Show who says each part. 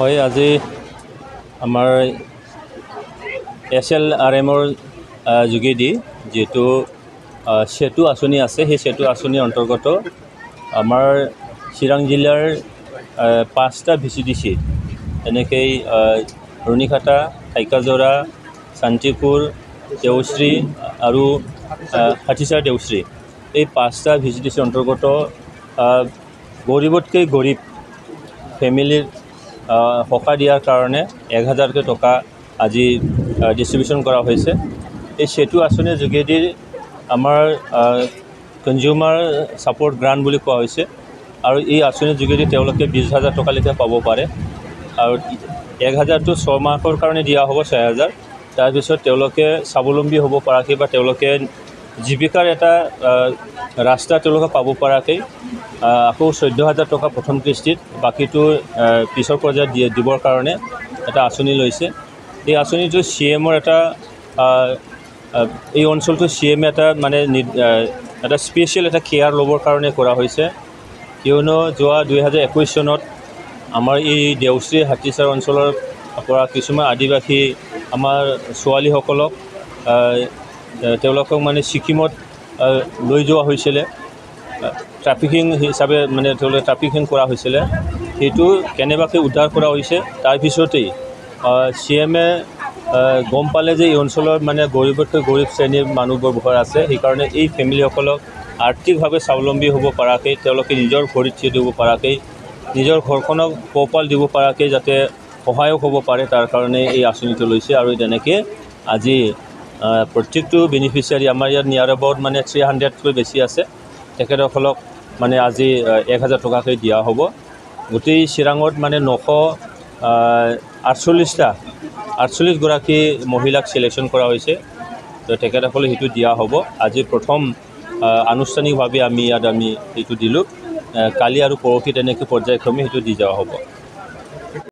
Speaker 1: হয় আজি আমাৰ SLRMৰ যোগেদি যেটো সেতু আঁচনি আছে সেই সেতু আঁচনিৰ অন্তৰ্গত আমাৰ চিৰাং জিলাৰ 5টা VCDC এনেকৈ ৰুণিখাটা ঠাইকাজৰা শান্তিপুৰ দেউশ্ৰী আৰু হাতীচাৰ দেউশ্ৰী এই 5টা VCDC অন্তৰ্গত গৰীবতকৈ গৰীব ফেমিলিৰ সকাহ দিয়াৰ কাৰণে 1000কৈ টকা আজি ডিষ্ট্ৰিবিউশ্যন কৰা হৈছে। এই সেতু আঁচনিৰ যোগেদি আমাৰ কনজিউমাৰ ছাপৰ্ট গ্ৰাণ্ট বুলি কোৱা হৈছে আৰু এই আঁচনিৰ যোগেদি তেওঁলোকে 20,000 টকালৈকে পাব পাৰে আৰু 1000টো 6 মাহৰ কাৰণে দিয়া হ'ব 6000। তাৰপিছত তেওঁলোকে স্বাৱলম্বী হ'ব পৰাকৈ বা তেওঁলোকে জীৱিকাৰ এটা ৰাস্তা তেওঁলোকে পাব পৰাকৈ আকৌ 14,000 টকা প্ৰথম কিস্তিত বাকীটো পিছৰ পৰ্যায়ত দিবৰ কাৰণে এটা আঁচনি লৈছে। এই আঁচনিটো CMৰ এটা এই অঞ্চলটো CM এটা মানে এটা স্পেচিয়েল এটা কেয়াৰ ল'বৰ কাৰণে কৰা হৈছে, কিয়নো যোৱা 2021 চনত আমাৰ এই দেউশ্ৰী হাতীচাৰ অঞ্চলৰ পৰা কিছুমান আদিবাসী আমাৰ ছোৱালীসকলক তেওঁলোকক মানে ছিকিমত লৈ যোৱা হৈছিলে, ট্ৰাফিকিং হিচাপে মানে তেওঁলোকে ট্ৰাফিকিং কৰা হৈছিলে। সেইটো কেনেবাকৈ উদ্ধাৰ কৰা হৈছে। তাৰপিছতেই CMে গম পালে যে এই অঞ্চলৰ মানে গৰীবতকৈ গৰীব শ্ৰেণীৰ মানুহবোৰ ঘৰ আছে, সেইকাৰণে এই ফেমিলিসকলক আৰ্থিকভাৱে স্বাৱলম্বী হ'ব পৰাকৈ তেওঁলোকে নিজৰ ভৰিত থিয় দিব পৰাকৈ নিজৰ ঘৰখনক পোহপাল দিব পৰাকৈ যাতে সহায়ক হ'ব পাৰে তাৰ কাৰণে এই আঁচনিটো লৈছে। আৰু তেনেকৈ আজি প্ৰত্যেকটো বেনিফিচিয়াৰী আমাৰ ইয়াত নিয়াৰ এবাউট মানে 300তকৈ বেছি আছে, তেখেতসকলক মানে আজি 1000 টকাকৈ দিয়া হ'ব। গোটেই চিৰাঙত মানে 948গৰাকী মহিলাক চিলেকশ্যন কৰা হৈছে, তো তেখেতসকলে সেইটো দিয়া হ'ব। আজি প্ৰথম আনুষ্ঠানিকভাৱে আমি সেইটো দিলোঁ, কালি আৰু পৰহি তেনেকৈ পৰ্যায়ক্ৰমে সেইটো দি যোৱা হ'ব।